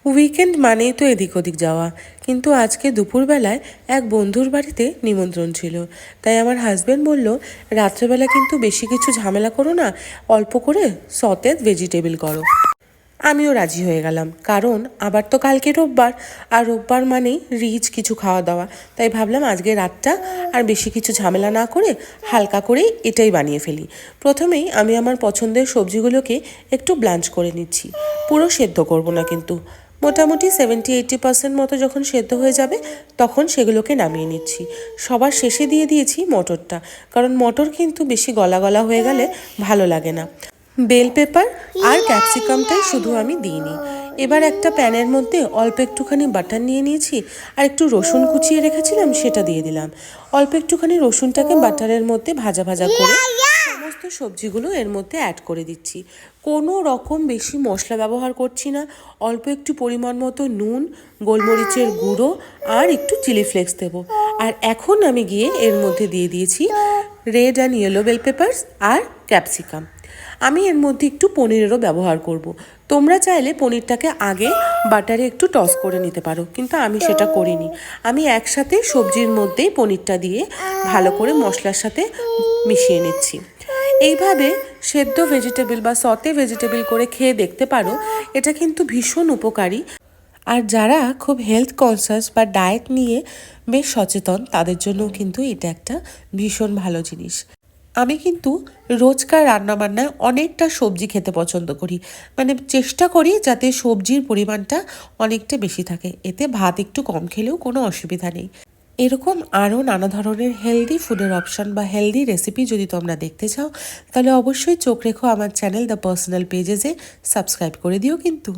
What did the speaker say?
Weekend মানেই তো এদিক ওদিক যাওয়া, কিন্তু আজকে দুপুরবেলায় এক বন্ধুর বাড়িতে নিমন্ত্রণ ছিল। তাই আমার হাজব্যান্ড বলল, রাত্রেবেলা কিন্তু বেশি কিছু ঝামেলা করো না, অল্প করে সতেজ ভেজিটেবল করো। আমিও রাজি হয়ে গেলাম, কারণ আবার তো কালকে রোববার, আর রোববার মানেই রিচ কিছু খাওয়া দাওয়া। তাই ভাবলাম আজকে রাতটা আর বেশি কিছু ঝামেলা না করে হালকা করেই এটাই বানিয়ে ফেলি। প্রথমেই আমি আমার পছন্দের সবজিগুলোকে একটু ব্লাঞ্চ করে নিচ্ছি। পুরো সেদ্ধ করব না কিন্তু, মোটামুটি 70-80% মতো যখন সেদ্ধ হয়ে যাবে তখন সেগুলোকে নামিয়ে নিচ্ছি। সবার শেষে দিয়ে দিয়েছি মটরটা, কারণ মটর কিন্তু বেশি গলা গলা হয়ে গেলে ভালো লাগে না। বেল পেপার আর ক্যাপসিকামটাই শুধু আমি দিইনি। এবার একটা প্যানের মধ্যে অল্প একটুখানি বাটার নিয়ে নিয়েছি, আর একটু রসুন কুচিয়ে রেখেছিলাম সেটা দিয়ে দিলাম। অল্প একটুখানি রসুনটাকে বাটারের মধ্যে ভাজা ভাজা করে সমস্ত সবজিগুলো এর মধ্যে অ্যাড করে দিচ্ছি। কোনো রকম বেশি মশলা ব্যবহার করছি না। অল্প একটু পরিমাণ মতো নুন, গোলমরিচের গুঁড়ো আর একটু চিলি ফ্লেক্স দেবো। আর এখন আমি গিয়ে এর মধ্যে দিয়ে দিয়েছি red and yellow bell peppers আর ক্যাপসিকাম। আমি এর মধ্যে একটু পনিরেরও ব্যবহার করব। তোমরা চাইলে পনিরটাকে আগে বাটারে একটু টস করে নিতে পারো, কিন্তু আমি সেটা করিনি। আমি একসাথে সবজির মধ্যেই পনিরটা দিয়ে ভালো করে মশলার সাথে মিশিয়ে নিচ্ছি। এইভাবে সেদ্ধ ভেজিটেবল বা সতে ভেজিটেবল করে খেয়ে দেখতে পারো, এটা কিন্তু ভীষণ উপকারী। আর যারা খুব হেলথ কনসাস বা ডায়েট নিয়ে বেশ সচেতন, তাদের জন্য কিন্তু এটা একটা ভীষণ ভালো জিনিস। আমি কিন্তু রোজকার রান্নাবান্নায় অনেকটা সবজি খেতে পছন্দ করি, মানে চেষ্টা করি যাতে সবজির পরিমাণটা অনেকটা বেশি থাকে, এতে ভাত একটু কম খেলেও কোনো অসুবিধা নেই। এরকম আরও নানা ধরনের হেলদি ফুডের অপশান বা হেলদি রেসিপি যদি তোমরা দেখতে চাও, তাহলে অবশ্যই চোখ রেখো আমার চ্যানেল দ্য পার্সোনাল পেজেসে, সাবস্ক্রাইব করে দিও কিন্তু।